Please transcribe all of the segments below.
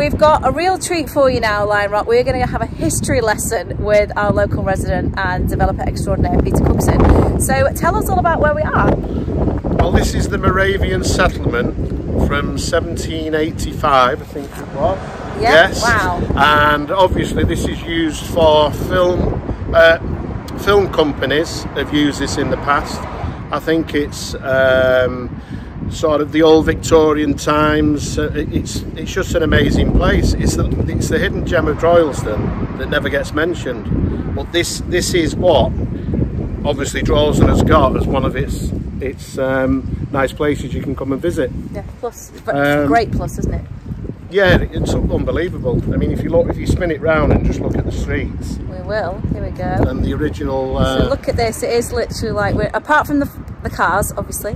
we've got a real treat for you now, Lion Rock. We're going to have a history lesson with our local resident and developer extraordinaire, Peter Cookson. So tell us all about where we are. Well, this is the Moravian settlement from 1785, I think it was. Yeah? Yes. Wow. And obviously this is used for film companies have used this in the past. I think it's sort of the old Victorian times. It's just an amazing place. It's the hidden gem of Droylsden that never gets mentioned. But this is what obviously Droylsden has got as one of its nice places you can come and visit. Yeah, plus great plus, isn't it? Yeah, it's unbelievable. I mean, if you spin it round and just look at the streets. We will. Here we go. And the original. So look at this. It is literally like apart from the cars, obviously,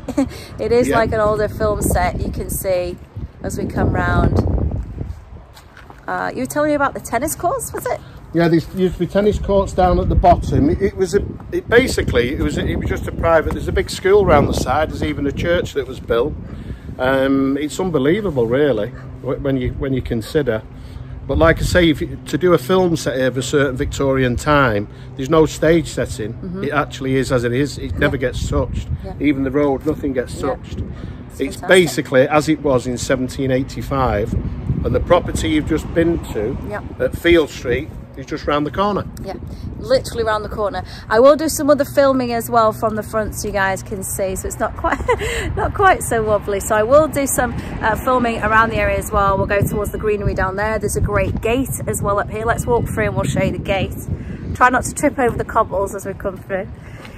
it is like an older film set. You can see as we come round. You were telling me about the tennis courts, was it? Yeah, there used to be tennis courts down at the bottom. It was just a private. There's a big school round the side. There's even a church that was built. It's unbelievable, really, when you consider. But like I say, to do a film set of a certain Victorian time, there's no stage setting. It actually is as it is. It never gets touched. Even the road, nothing gets touched. It's basically as it was in 1785, and the property you've just been to at Field Street is just round the corner. Yeah, literally round the corner. I will do some other filming as well from the front so you guys can see, so it's not quite so wobbly. So I will do some filming around the area as well. We'll go towards the greenery down there. There's a great gate as well up here. Let's walk through and we'll show you the gate. Try not to trip over the cobbles as we come through.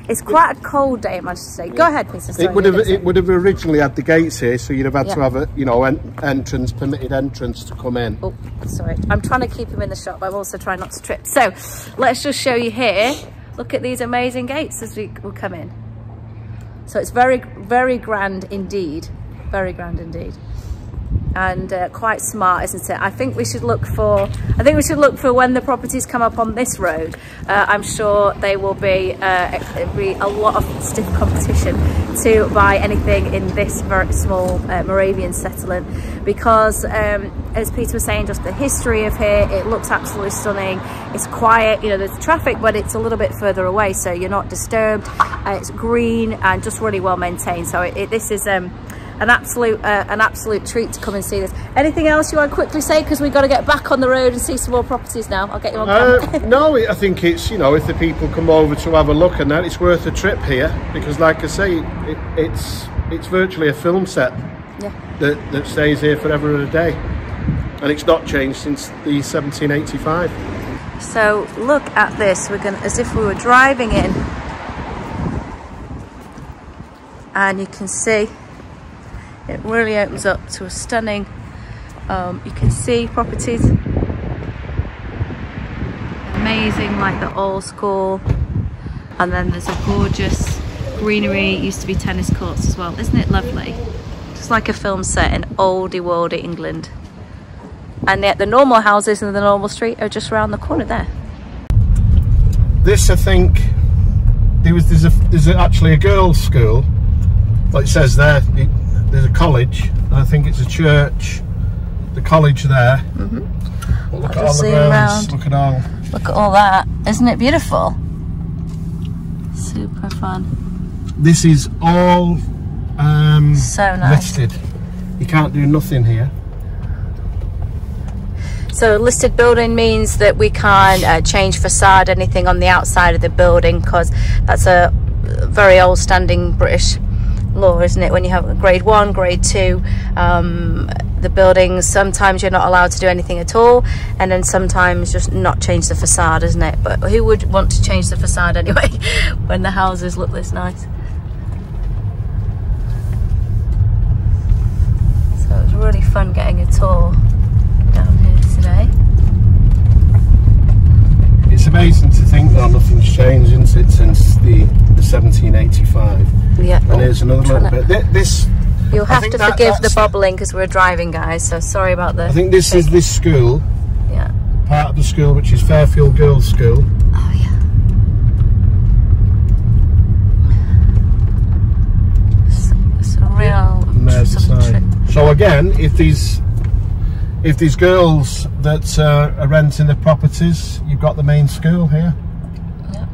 It's quite a cold day, I must say. Go ahead, Peter. Sorry, it would have originally had the gates here, so you'd have had to have a permitted entrance to come in. Oh, sorry. I'm trying to keep him in the shot, but I'm also trying not to trip. So let's just show you here. Look at these amazing gates as we will come in. So it's very, very grand indeed. Very grand indeed. And quite smart, isn't it? I think we should look for when the properties come up on this road. I'm sure they will be a lot of stiff competition to buy anything in this very small Moravian settlement, because as Peter was saying, just the history of here, it looks absolutely stunning. It's quiet, you know, there's traffic, but it's a little bit further away, so you're not disturbed. It's green and just really well maintained. So this is an absolute treat to come and see this. Anything else you want to quickly say, because we've got to get back on the road and see some more properties now? I'll get you on camera. No, I think it's, you know, if the people come over to have a look and that, it's worth a trip here, because like I say, it's virtually a film set that stays here forever and a day, and it's not changed since the 1785. So look at this. We're going as if we were driving in, and you can see it really opens up to a stunning, you can see properties, amazing, like the old school, and then there's a gorgeous greenery. It used to be tennis courts as well. Isn't it lovely? Just like a film set in oldie worldy England. And yet the normal houses in the normal street are just around the corner there. This, I think, there's actually a girls' school, like it says there. There's a college, and I think it's a church. The college there. But look at all the roads. Look at all that. Isn't it beautiful? Super fun. This is all so nice. Listed. You can't do nothing here. So listed building means that we can't change facade, anything on the outside of the building, because that's a very old standing British law, isn't it? When you have grade 1, grade 2, the buildings, sometimes you're not allowed to do anything at all, and then sometimes just not change the facade, isn't it? But who would want to change the facade anyway when the houses look this nice? So it's really fun getting a tour down here today. It's amazing to think that nothing's changed, isn't it, since the 1785. Yeah. And here's another little bit. This. You'll have to forgive the bobbling because we're driving, guys. So sorry about this. I think this is this school. Yeah. Part of the school, which is Fairfield Girls' School. Oh yeah. It's a real. And there's the sign. So again, if if there's girls that are renting the properties, you've got the main school here. Yep.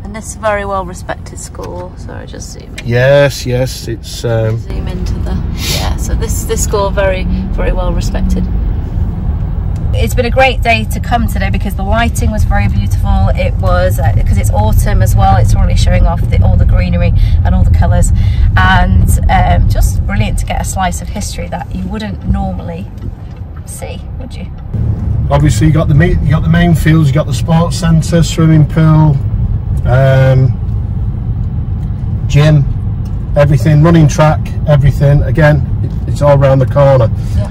And this is a very well respected school. Sorry, just zoom in. Yes, it's zoom into the, yeah, so this school very well respected. It's been a great day to come today because the lighting was very beautiful. It was because it's autumn as well, it's really showing off all the greenery and all the colours, and just brilliant to get a slice of history that you wouldn't normally see, would you? Obviously you got the main fields, you got the sports centre, swimming pool, gym, everything, running track, everything. Again, it's all around the corner. Yeah.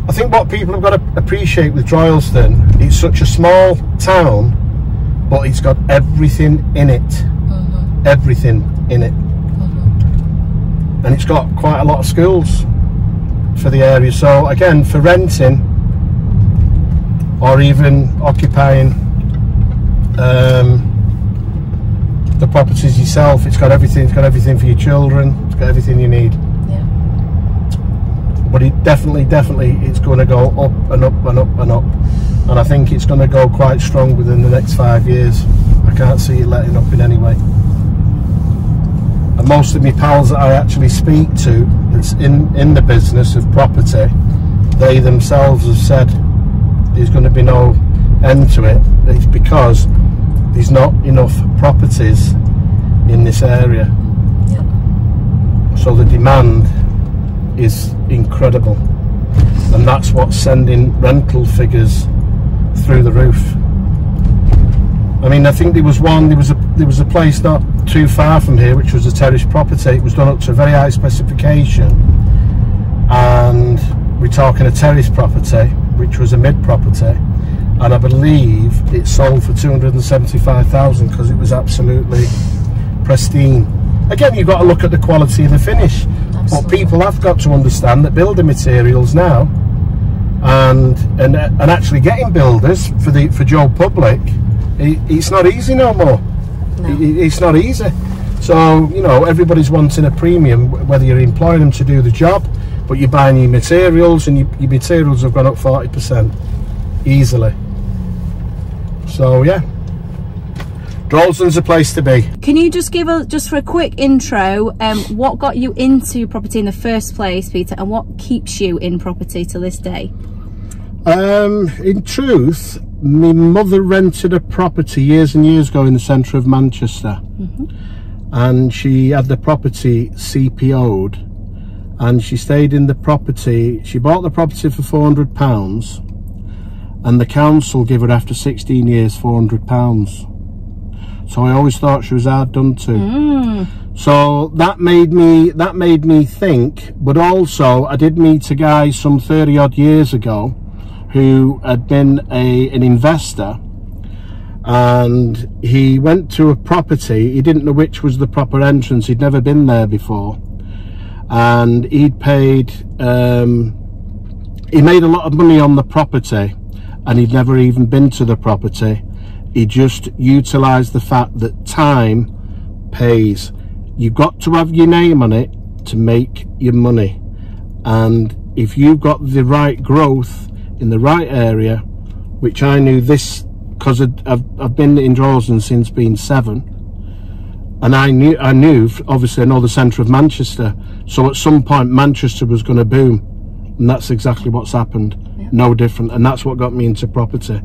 I think what people have got to appreciate with Droylsden, it's such a small town, but it's got everything in it. Mm-hmm. Everything in it. Mm-hmm. And it's got quite a lot of schools for the area. So again, for renting or even occupying the properties yourself, it's got everything. It's got everything for your children. It's got everything you need. But it definitely it's going to go up and up and up and up, and I think it's going to go quite strong within the next 5 years. I can't see it letting up in any way. And most of my pals that I actually speak to that's in the business of property, they themselves have said there's going to be no end to it. It's because there's not enough properties in this area. Yep. So the demand is incredible, and that's what's sending rental figures through the roof. I mean, I think there was a place not too far from here which was a terrace property. It was done up to a very high specification, and we're talking a terrace property which was a mid property, and I believe it sold for 275,000 because it was absolutely pristine. Again, you've got to look at the quality of the finish. But people have got to understand that building materials now, and actually getting builders for Joe Public, it's not easy no more. No. It's not easy. So you know, everybody's wanting a premium, whether you're employing them to do the job, but you're buying your materials, and your materials have gone up 40% easily. So yeah. Droylsden's a place to be. Can you just give just for a quick intro, what got you into property in the first place, Peter, and what keeps you in property to this day? In truth, my mother rented a property years and years ago in the centre of Manchester, and she had the property CPO'd, and she stayed in the property. She bought the property for £400, and the council gave her, after 16 years, £400. So I always thought she was hard done to. So that made me think. But also, I did meet a guy some 30 odd years ago who had been an investor, and he went to a property. He didn't know which was the proper entrance. He'd never been there before, and he'd paid. He made a lot of money on the property, and he'd never even been to the property. He just utilised the fact that time pays. You've got to have your name on it to make your money, and if you've got the right growth in the right area, which I knew this because I've been in Droylsden since being 7, and I knew obviously I know the centre of Manchester, so at some point Manchester was going to boom, and that's exactly what's happened. Yeah. No different, and that's what got me into property.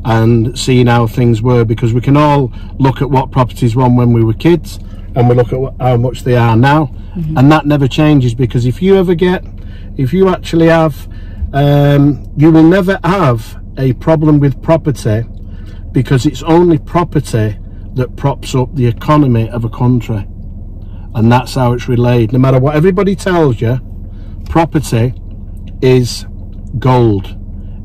And seeing how things were, because we can all look at what properties were when we were kids, and we look at how much they are now, and that never changes. Because if you actually have, you will never have a problem with property, because it's only property that props up the economy of a country, and that's how it's relayed. No matter what everybody tells you, property is gold.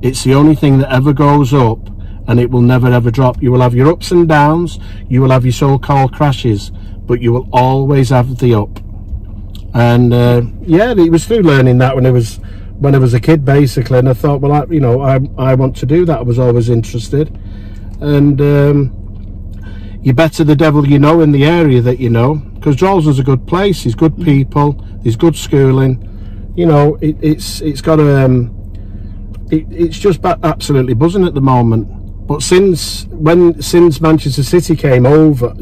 It's the only thing that ever goes up, and it will never ever drop. You will have your ups and downs, you will have your so-called crashes, but you will always have the up. And yeah, it was through learning that when I was a kid, basically, and I thought, well, I want to do that. I was always interested, and you better the devil you know in the area that you know, because Droylsden's a good place. There's good people, there's good schooling, you know, it's got it's just absolutely buzzing at the moment. But since Manchester City came over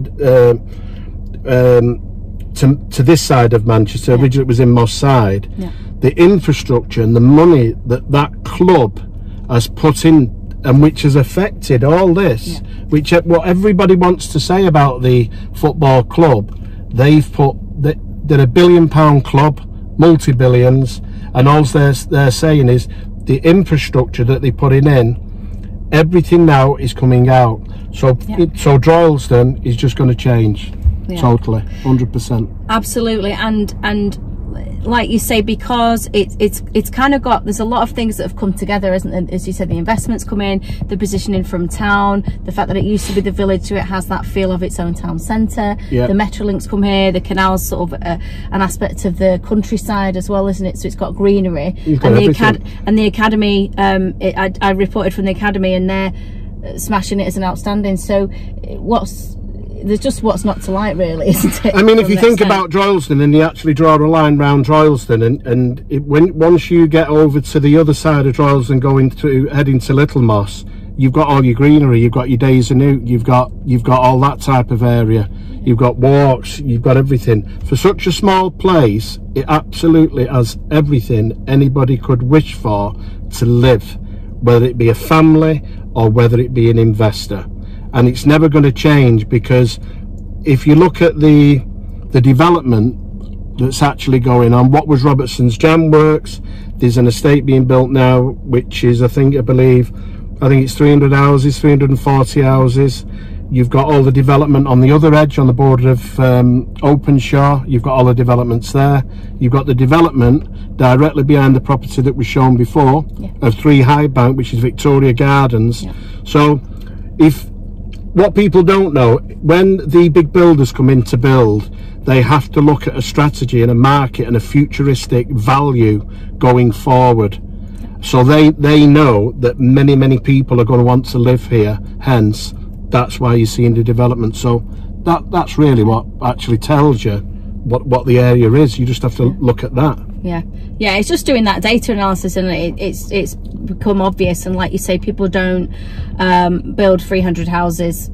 to this side of Manchester, originally it was in Moss Side, the infrastructure and the money that club has put in, and which has affected all this, which what everybody wants to say about the football club, they're a £1 billion club, multi-billions, and all they're saying is the infrastructure that they're putting in, everything now is coming out. So so Droylsden is just going to change totally, 100%. Absolutely, and like you say, because it's kind of got, there's a lot of things that have come together, isn't there? As you said, the investments come in, the positioning from town, the fact that it used to be the village, so it has that feel of its own town centre. The Metrolinks come here, the canal's sort of an aspect of the countryside as well, isn't it? So it's got greenery, and the academy. I reported from the academy, and they're smashing it as an outstanding. So there's just what's not to like, really, isn't it? I mean, if you think about Droylsden and you actually draw a line round Droylsden, once you get over to the other side of Droylsden, heading to Little Moss, you've got all your greenery, you've got your Days of Newt, you've got all that type of area, you've got walks, you've got everything. For such a small place, it absolutely has everything anybody could wish for to live, whether it be a family or whether it be an investor. And it's never going to change, because if you look at the development that's actually going on, what was Robertson's Jam Works, there's an estate being built now, which is, I think it's 300 houses, 340 houses. You've got all the development on the other edge, on the border of Openshaw. You've got all the developments there. You've got the development directly behind the property that was shown before, of 3 High Bank, which is Victoria Gardens. So what people don't know, when the big builders come in to build, they have to look at a strategy and a market and a futuristic value going forward. So they know that many people are going to want to live here, hence that's why you're seeing the development. So that's really what actually tells you what the area is. You just have to look at that. Yeah, it's just doing that data analysis, and it's become obvious. And like you say, people don't build 300 houses.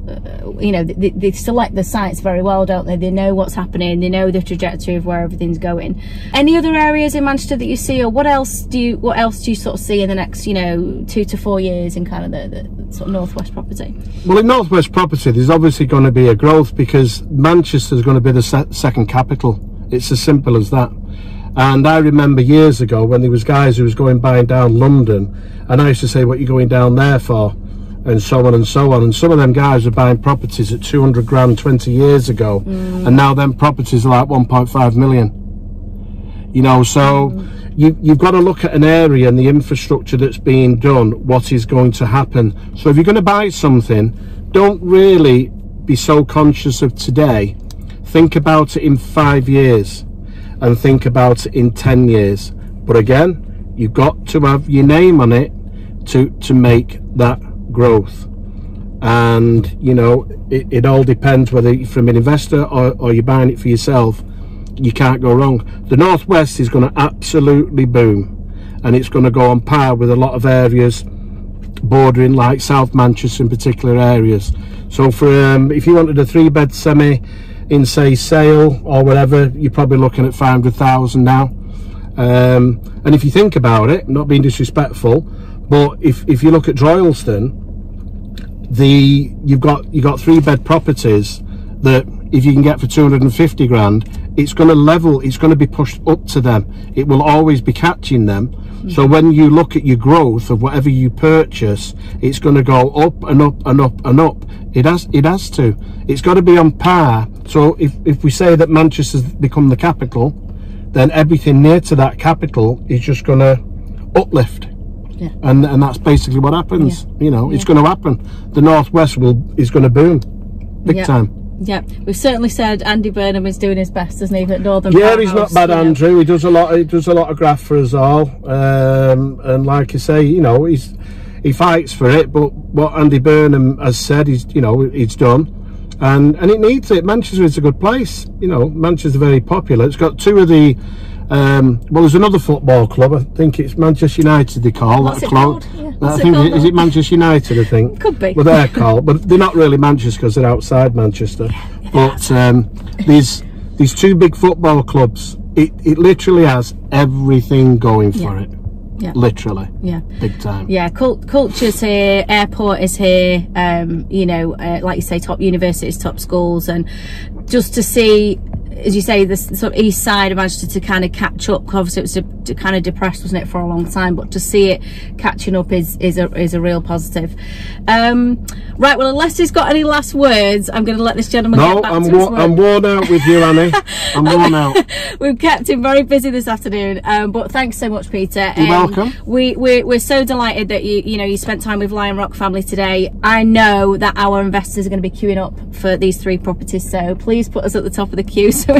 You know, they select the sites very well, don't they? They know what's happening, they know the trajectory of where everything's going. Any other areas in Manchester that you see, or what else do you sort of see in the next, 2 to 4 years in kind of the sort of northwest property? Well, in northwest property, there's obviously going to be a growth, because Manchester's going to be the second capital. It's as simple as that. And I remember years ago when there was guys who was buying down London, and I used to say, what are you going down there for? And so on and so on. And some of them guys were buying properties at 200 grand 20 years ago, and now them properties are like 1.5 million. So you've got to look at an area and the infrastructure that's being done, what is going to happen. So if you're going to buy something, don't really be so conscious of today. Think about it in 5 years, and think about it in 10 years. But again, you've got to have your name on it to make that growth. And it all depends whether you're from an investor or you're buying it for yourself. You can't go wrong. The northwest is going to absolutely boom, and it's going to go on par with a lot of areas bordering, like South Manchester in particular areas. So for if you wanted a 3-bed semi in, say, Sale or whatever, you're probably looking at 500,000 now. And if you think about it, not being disrespectful, but if you look at Droylsden, you've got 3-bed properties that if you can get for 250 grand, it's going to level, it's going to be pushed up to them. It will always be catching them. So when you look at your growth of whatever you purchase, it's going to go up and up and up and up. It has to. It's got to be on par. So if we say that Manchester's become the capital, then everything near to that capital is just going to uplift. And that's basically what happens. It's going to happen. The northwest is going to boom big time. Yeah, we've certainly said Andy Burnham is doing his best, isn't he, at Northern Yeah, Powerhouse, he's not bad, Andrew. He does a lot of graft for us all. And like I say, he fights for it. But what Andy Burnham has said, he's done, and it needs it. Manchester is a good place. Manchester's very popular. It's got 2 of the Well, there's another football club. I think it's Manchester United. They call What's that it club. called? Yeah. I What's think it called? is it Manchester United? I think Could be. Well, they're called, but they're not really Manchester because they're outside Manchester. But these two big football clubs. It literally has everything going for it. Yeah. Literally. Yeah. Big time. Yeah. Culture's here. Airport is here. You know, like you say, top universities, top schools, and just to see, as you say, the sort of east side of Manchester to kind of catch up. Obviously, it was kind of depressed, wasn't it, for a long time? But to see it catching up is a real positive. Right. Well, unless he's got any last words, I'm going to let this gentleman get back to his work. I'm worn out with you, Annie. I'm worn out. We've kept him very busy this afternoon. But thanks so much, Peter. You're welcome. We're so delighted that you spent time with Lion Rock family today. I know that our investors are going to be queuing up for these 3 properties, so please put us at the top of the queue so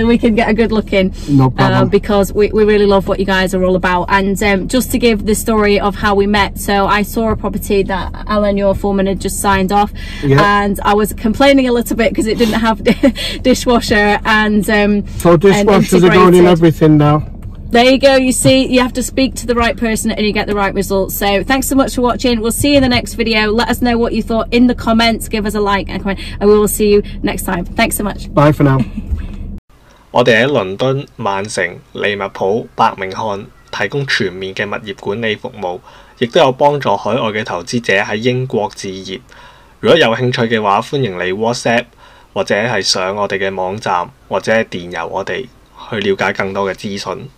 we can get a good look in. No problem. Because we really love what you guys are all about. And just to give the story of how we met, so I saw a property that Alan, your foreman, had just signed off, and I was complaining a little bit because it didn't have dishwasher and so dishwashers are going in everything now. There you go. You see, you have to speak to the right person and you get the right results. So thanks so much for watching. We'll see you in the next video. Let us know what you thought in the comments. Give us a like and a comment, and we will see you next time. Thanks so much. Bye for now. 我哋喺倫敦、曼城、利物浦、伯明翰提供全面嘅物業管理服務，亦都有幫助海外嘅投資者喺英國置業。如果有興趣嘅話，歡迎你 WhatsApp 或者係上我哋嘅網站，或者係電郵我哋去了解更多嘅資訊。